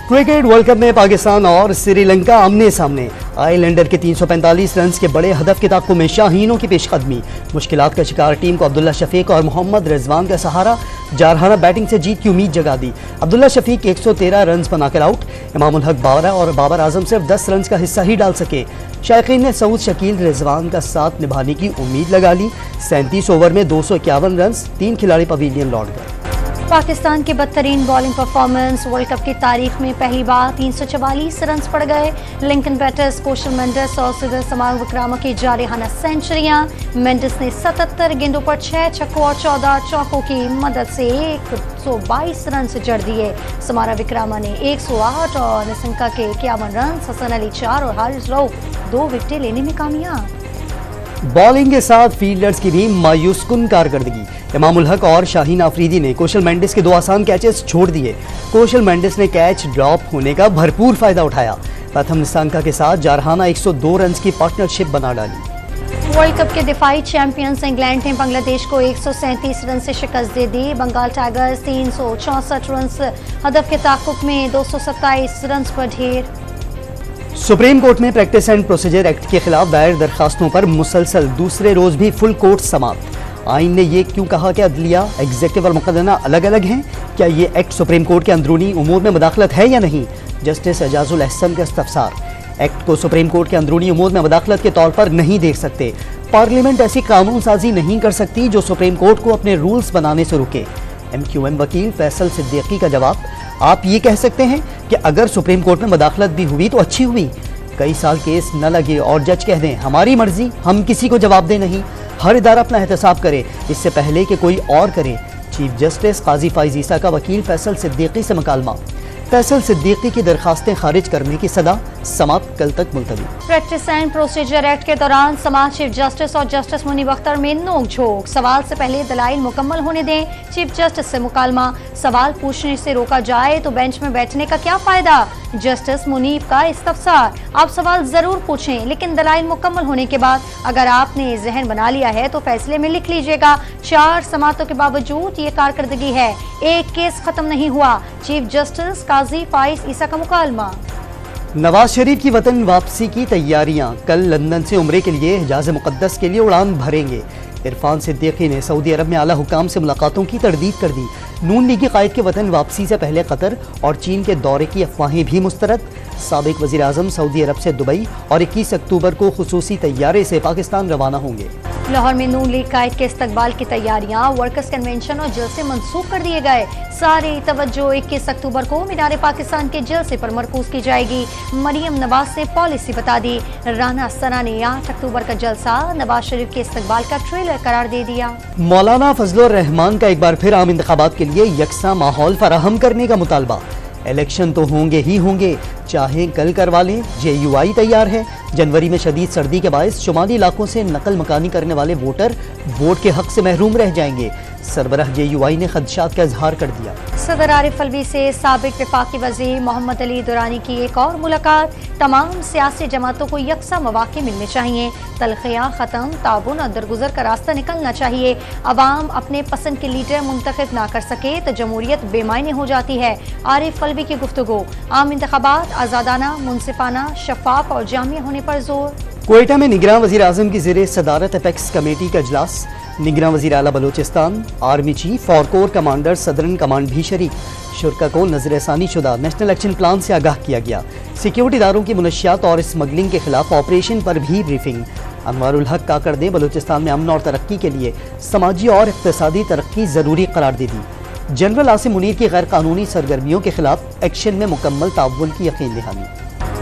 Cricket world cup में पाकिस्तान और श्रीलंका आमने सामने। आइलैंडर के 345 रन के बड़े हदफ के ताक़ुब में शाहीनों की पेशकदमी। मुश्किलात का शिकार टीम को अब्दुल्ला शफीक और मोहम्मद रिजवान का सहारा। जारहाना बैटिंग से जीत की उम्मीद जगा दी। अब्दुल्ला शफीक 113 रन बनाकर आउट। इमामुल हक 12 और बाबर आजम सिर्फ 10 रन का हिस्सा ही डाल सके। शायकीन ने सऊद शकील रिजवान का साथ निभाने की उम्मीद लगा ली। 37 ओवर में 251 रन, 3 खिलाड़ी पवेलियन लौट गए। पाकिस्तान की बदतरीन बॉलिंग परफॉर्मेंस। वर्ल्ड कप की तारीख में पहली बार 344 रन पड़ गए। लिंकन पेटर्स, कोशल मेंडिस और सिदर समाल विक्रामा की जारहाना सेंचुरियां। मेंडिस ने 77 गेंदों पर 6 छक्कों और 14 चौकों की मदद से 122 रन जड़ दिए। समारा विक्रामा ने 108 और निसंका के 51 रन। हसन अली 4 और हारिस रऊफ 2 विकेटें लेने में कामयाब। बॉलिंग के साथ फील्डर्स की भी मायूसकुन कारकर्दगी। इमामुल हक और शाहीन आफरीदी ने कोशल मेंडिस के 2 आसान कैचेस छोड़ दिए। कोशल मेंडिस ने कैच ड्रॉप होने का भरपूर फायदा उठाया। प्रथम निसंका के साथ जारहाना 102 रन की पार्टनरशिप बना डाली। वर्ल्ड कप के दिफाई चैंपियंस इंग्लैंड ने बांग्लादेश को 137 रन से शिकस्त दे दी। बंगाल टाइगर्स 364 रन हदफ के ताक़ुब में 227 रन पर ढेर। सुप्रीम कोर्ट में प्रैक्टिस एंड प्रोसीजर एक्ट के खिलाफ दायर दरखास्तों पर मुसलसल दूसरे रोज भी फुल कोर्ट समाप्त। आइन ने यह क्यों कहा कि अदलिया, एग्जीक्यूटिव और मुकदमा अलग अलग हैं? क्या ये एक्ट सुप्रीम कोर्ट के अंदरूनी उमूर में मुदाखलत है या नहीं? जस्टिस एजाजुल अहसन का इस्तफसार। एक्ट को सुप्रीम कोर्ट के अंदरूनी उमूर में मुदाखलत के तौर पर नहीं देख सकते। पार्लियामेंट ऐसी कानून साजी नहीं कर सकती जो सुप्रीम कोर्ट को अपने रूल्स बनाने से रुके। MQM वकील फैसल सिद्दीकी का जवाब, आप ये कह सकते हैं कि अगर सुप्रीम कोर्ट में मुदाखलत भी हुई तो अच्छी हुई। कई साल केस न लगे और जज कह दें हमारी मर्जी, हम किसी को जवाब दे नहीं। हर इदारा अपना एहतसाब करे इससे पहले कि कोई और करे। चीफ जस्टिस काजी फाइज ईसा का वकील फैसल सिद्दीकी से मुकालमा। फैसल सिद्दीकी की दरखास्तें खारिज करने की सदा, समाप्त कल तक मुलतवी। प्रैक्टिस एंड प्रोसीजर एक्ट के दौरान समाज चीफ जस्टिस और जस्टिस मुनीब अख्तर में नोक-झोंक। सवाल से पहले दलाइल मुकम्मल होने दें। चीफ जस्टिस से मुकालमा, सवाल पूछने से रोका जाए तो बेंच में बैठने का क्या फायदा? जस्टिस मुनीब का इस्तफसार, आप सवाल जरूर पूछें लेकिन दलाइल मुकम्मल होने के बाद अगर आपने जहन बना लिया है तो फैसले में लिख लीजिएगा। 4 समातों के बावजूद ये कारकर्दगी है, एक केस खत्म नहीं हुआ। चीफ जस्टिस काजी फाइज ईसा का मुकालमा। नवाज शरीफ की वतन वापसी की तैयारियां। कल लंदन से उम्रे के लिए हिजाज मुकद्दस के लिए उड़ान भरेंगे। इरफान सिद्दीकी ने सऊदी अरब में आला हुकाम से मुलाकातों की तरदीद कर दी। नून लीगी कायद के वतन वापसी से पहले कतर और चीन के दौरे की अफवाहें भी मुस्तरद। साबिक वज़ीर आज़म सऊदी अरब से दुबई और 21 अक्टूबर को खुसूसी तैयारे से पाकिस्तान रवाना होंगे। लाहौर में नून लीग कायद के इस्तकबाल की तैयारियां। वर्कर्स कन्वेंशन और जलसे मंसूख कर दिए गए। सारी तवज्जो 21 अक्टूबर को मीनार पाकिस्तान के जलसे पर मरकूज की जाएगी। मरियम नवाज ने पॉलिसी बता दी। राना सना ने 8 अक्टूबर का जलसा नवाज शरीफ के इस्तकबाल का ट्रेलर करार दे दिया। मौलाना फजलुर रहमान का एक बार फिर आम इंतखाबात के लिए यकसा माहौल फराहम करने का मुतालबा। इलेक्शन तो होंगे ही होंगे, चाहे कल करवा लें, JUI तैयार है। जनवरी में शदीद सर्दी के बायस शुमाली इलाकों से नकल मकानी करने वाले वोटर वोट के हक से महरूम रह जाएंगे। सरबराह JUI ने खदशात का इजहार कर दिया। सदर आरिफ अलवी से साबिक वफाकी वज़ीर मोहम्मद अली दुरानी की एक और मुलाकात। तमाम सियासी जमातों को यकसा मौके मिलने चाहिए। तलखियाँ ख़त्म, ताबुन और दरगुजर का रास्ता निकलना चाहिए। अवाम अपने पसंद के लीडर मुंतखब ना कर सके तो जमहूरियत बेमायने हो जाती है। आरिफ अलवी की गुफ्तगू। आम इंतखाबात आज़ादाना, मुनसिफाना, शफाफ और जामिया होने पर जोर। क्वेटा में निगरान वज़ीर आज़म की ज़ेरे सदारत अपेक्स कमेटी का इजलास। निगरान वज़ीर आला बलोचिस्तान, आर्मी चीफ और कोर कमांडर सदरन कमांड भी शरीक। शुरा को नजरसानी शुदा नेशनल एक्शन प्लान से आगाह किया गया। सिक्योरिटी इदारों की मुनशियात और स्मगलिंग के खिलाफ ऑपरेशन पर भी ब्रीफिंग। अनवारुल हक काकड़ ने बलोचिस्तान में अमन और तरक्की के लिए समाजी और इक़्तिसादी तरक्की ज़रूरी करार दे दी। जनरल आसिम मुनीर की गैर कानूनी सरगर्मियों के खिलाफ एक्शन में मुकम्मल ताउन की यकीन दहानी।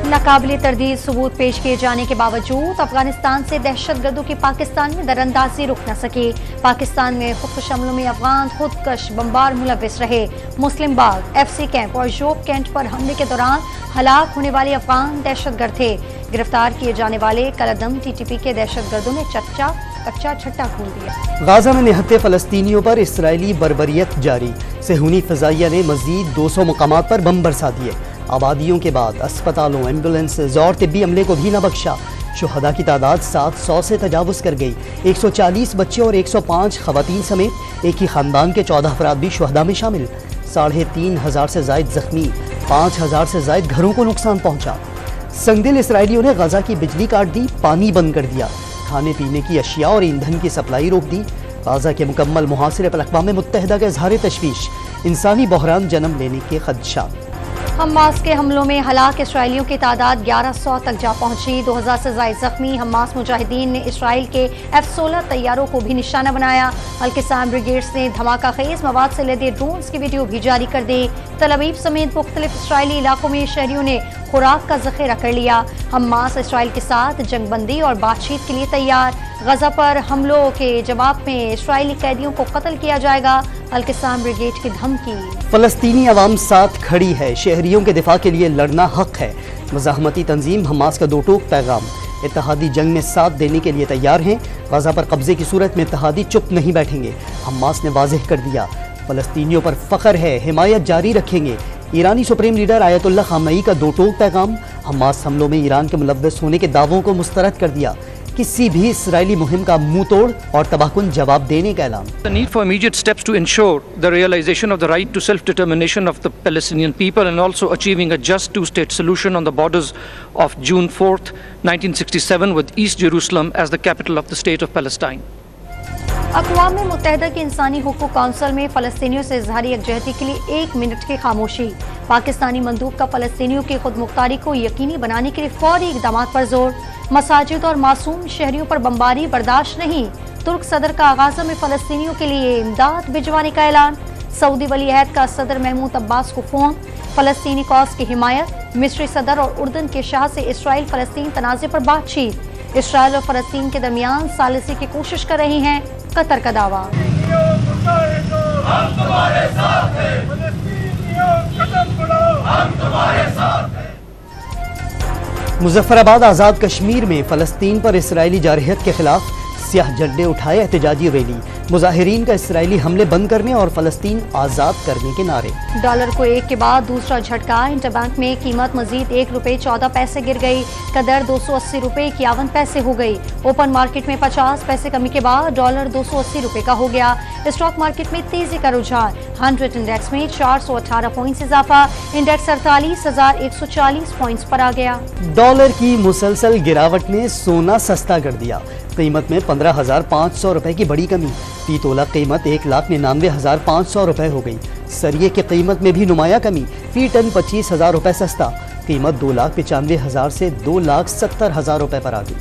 नाकाबिले तरदीद सबूत पेश किए जाने के बावजूद अफगानिस्तान से दहशतगर्दों की पाकिस्तान में दरअंदाजी रुक न सके। पाकिस्तान में खुदकुश हमलों में अफगान खुदकश बम्बार मुलविस रहे। मुस्लिम बाग, FC कैंप और जोब कैंट पर हमले के दौरान हलाक होने वाले अफगान दहशतगर्द थे। गिरफ्तार किए जाने वाले कलदम TTP के दहशतगर्दों ने कच्चा छट्टा खोल दिया। गाजा में निहत्ते फलस्तीनियों पर इसराइली बर्बरियत जारी। सेहूनी फजाइया ने मजीद 200 मुकामात पर बम बरसा दिए। आबादियों के बाद अस्पतालों, एम्बुलेंसेज और तिब्बी अमले को भी न बख्शा। शुहदा की तादाद 700 से तजावुज़ कर गई। 140 बच्चे और 105 खवातीन समेत एक ही खानदान के 14 अफराद भी शुहदा में शामिल। 3,500 से जायद जख्मी, 5,000 से जायद घरों को नुकसान पहुंचा। संगदिल इसराइलियों ने गजा की बिजली काट दी, पानी बंद कर दिया, खाने पीने की अशिया और ईंधन की सप्लाई रोक दी। गजा के मुकम्मल मुहासिरे पर अक़वाम मुत्तहिदा का इजहार तशवीश, इंसानी बहरान जन्म लेने के खदशात। हमास के हमलों में हलाक इसराइलियों की तादाद 1100 तक जा पहुंची। 2000 से ज़ायद जख्मी। हमास मुजाहिदीन ने इसराइल के F-16 तैयारों को भी निशाना बनाया। अल-क़िसाम ब्रिगेड्स ने धमाका खेज मवाद से लदे ड्रोन्स की वीडियो भी जारी कर दी। तल अवीव समेत मुख्तलिफ इसराइली इलाकों में शहरियों ने खुराक का ज़ख़ीरा कर लिया। हमास इसराइल के साथ जंगबंदी और बातचीत के लिए तैयार। गजा पर हमलों के जवाब में इसराइली कैदियों को कत्ल किया जाएगा। अल-क़िसाम ब्रिगेड की धमकी। फ़लस्तीनी अवाम साथ खड़ी है, शहरियों के दिफा के लिए लड़ना हक है। मुज़ाहमती तंजीम हमास का दो टोक पैगाम, इत्तेहादी जंग में साथ देने के लिए तैयार हैं। गजा पर कब्जे की सूरत में इत्तेहादी चुप नहीं बैठेंगे। हमास ने वाज़ेह कर दिया, फ़लस्तीनियों पर फ़ख्र है, हिमायत जारी रखेंगे। ईरानी सुप्रीम लीडर आयतुल्लाह खामेनी का दो टोक पैगाम, हमास हमलों में ईरान के मुलव्वस होने के दावों को मुस्तरद कर दिया। किसी भी इसराइली मुहिम का मुंह तोड़ और तबाहकुन जवाब देने का ऐलान। The need for immediate steps to ensure the realization of the right to self-determination of the Palestinian people and also achieving a just two-state solution on the borders of June 4th, 1967 with East Jerusalem as the capital of the state of Palestine. अक़वाम मुत्तहिदा की इंसानी हुकूक council में फ़लस्तीनियों से Izhari यकजहती के लिए 1 minute की खामोशी। पाकिस्तानी मंदूब का फ़लस्तीनियों की खुद मुख्तारी को यकीनी बनाने के लिए फौरी इक़दाम पर जोर। मसाजिद और मासूम शहरियों पर बमबारी बर्दाश्त नहीं। तुर्क सदर का गाज़ा में फ़लस्तीनियों के लिए इमदाद भिजवाने का ऐलान। सऊदी वली अहद का सदर महमूद अब्बास को फ़ोन। फ़लस्तीनी कॉज की हिमायत। मिस्री सदर और उर्दन के शाह से इसराइल फ़लस्तीन तनाज़े पर बातचीत। इसराइल और फ़लस्तीन के दरमियान सालिसी की कोशिश कर रही हैं, कतर का दावा। मुजफ्फराबाद आज़ाद कश्मीर में फ़लस्तीन पर इसराइली जारहियत के खिलाफ सियाह झंडे उठाए एहतजाजी रैली। मुजाहिरीन का इसराइली हमले बंद करने और फ़लस्तीन आज़ाद करने के नारे। डॉलर को एक के बाद दूसरा झटका। इंटरबैंक में कीमत मजीद 1 रुपये 14 पैसे गिर गई। कदर 280 रुपये 51 पैसे हो गई। ओपन मार्केट में 50 पैसे कमी के बाद डॉलर 280 रुपये का हो गया। स्टॉक मार्केट में तेजी का रुझान। 100 इंडेक्स में 418 पॉइंट्स इजाफा। इंडेक्स 48,140 पॉइंट्स पर आ गया। डॉलर की मुसलसल गिरावट ने सोना सस्ता कर दिया। कीमत में 15,500 रुपए की बड़ी कमी। फी तोला कीमत 1,99,500 रुपए हो गई। सरिये की कीमत में भी नुमाया कमी। फी टन 25,000 रुपए सस्ता। कीमत 2,95,000 से 2,70,000 रुपए पर आ गई।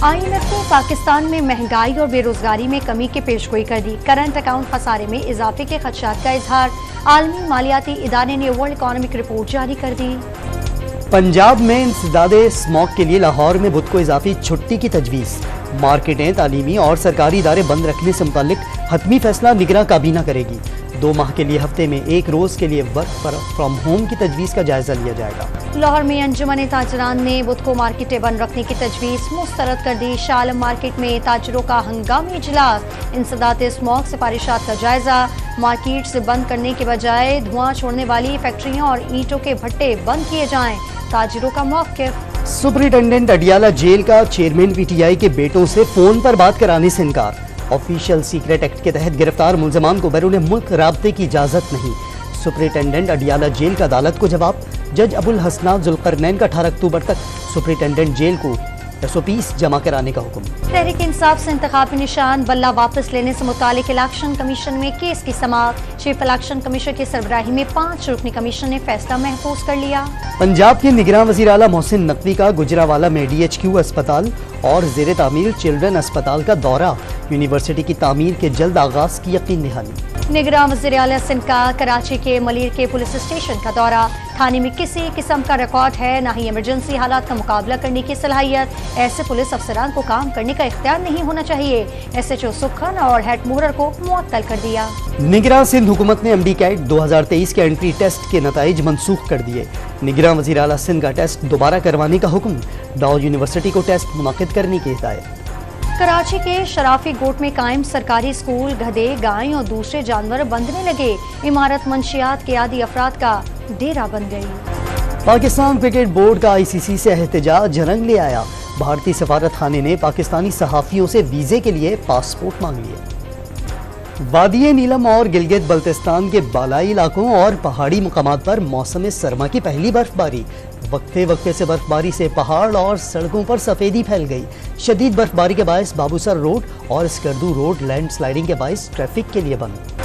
IMF ने पाकिस्तान में महंगाई और बेरोजगारी में कमी की पेशगोई कर दी। करंट अकाउंट खसारे में इजाफे के खदशात का इजहार। आलमी मालियाती इदारे ने वर्ल्ड इकोनॉमिक रिपोर्ट जारी कर दी। पंजाब में इंसदादे स्मॉग के लिए लाहौर में बुध को इजाफी छुट्टी की तजवीज़। मार्केटें, तालीमी और सरकारी इदारे बंद रखने से मुतालिक हतमी फैसला निगरां काबीना करेगी। 2 माह के लिए हफ्ते में 1 रोज़ के लिए वर्क फ्रॉम होम की तजवीज़ का जायजा लिया जाएगा। लाहौर में अंजुमन ताजरान ने बुध को मार्केटें बंद रखने की तजवीज़ मुस्तरद कर दी। शालम मार्केट में ताजरों का हंगामी इजलास। इंसदादे स्मॉग सिफारिशात का जायजा। मार्केट से बंद करने के बजाय धुआं छोड़ने वाली फैक्ट्रियाँ और ईंटों के भट्टे बंद किए जाएं। ताजरों का मौक़िफ़। सुपरिटेंडेंट अडियाला जेल का चेयरमैन PTI के बेटों से फोन पर बात कराने से इनकार। ऑफिशियल सीक्रेट एक्ट के तहत गिरफ्तार मुलजमान को बैरून मुल्क राब्ते की इजाजत नहीं। सुपरिटेंडेंट अडियाला जेल का अदालत को जवाब। जज अबुल हसनात जुल्करनैन का 18 अक्टूबर तक सुपरिटेंडेंट जेल को SOPs जमा कराने का हुक्म। तहरीक इंसाफ से इंतखाबी निशान बल्ला वापस लेने से मुतालिक इलेक्शन कमीशन में केस की समाअत। चीफ इलेक्शन कमीशनर की सरबराही में 5 रुकनी कमीशन ने फैसला महफूज कर लिया। पंजाब के निगरान वज़ीर आला मोहसिन नकवी का गुजरावाला में DHQ अस्पताल और ज़ेरे तामीर चिल्ड्रन अस्पताल का दौरा। यूनिवर्सिटी की तामीर के जल्द आगाज की यकीन दहानी। निगरान वज़ीर आला सिंध का कराची के मलीर के पुलिस स्टेशन का दौरा। थाने में किसी किस्म का रिकॉर्ड है, न ही इमरजेंसी हालात का मुकाबला करने की सलाहियत। ऐसे पुलिस अफसरान को काम करने का इख्तियार नहीं होना चाहिए। SHO सुखन और हेड मुहर्रर को मुअत्तल कर दिया। निगरान सिंध हुकूमत ने MD कैट 2023 के एंट्री टेस्ट के नताइज मनसूख कर दिए। निगरान वज़ीर आला सिंध का टेस्ट दोबारा करवाने का हुक्म। डॉ यूनिवर्सिटी को टेस्ट मुनाकिद करने की हिदायत। कराची के शराफी गोट में कायम सरकारी स्कूल गधे, गाय और दूसरे जानवर बंधने लगे। इमारत मंशियात के आदि अफराद का डेरा बन गई। पाकिस्तान क्रिकेट बोर्ड का ICC से एहतजाज रंग ले आया। भारतीय सफारत खाने ने पाकिस्तानी सहाफ़ियों से वीज़े के लिए पासपोर्ट मांग लिए। वादिये नीलम और गिलगित बल्तिस्तान के बालाई इलाकों और पहाड़ी मुकामात पर मौसम सरमा की पहली बर्फबारी। वक्फे वक्फे से बर्फबारी से पहाड़ और सड़कों पर सफेदी फैल गई। शदीद बर्फबारी के बायस बाबूसर रोड और स्कर्दू रोड लैंडस्लाइडिंग के बायस ट्रैफिक के लिए बंद।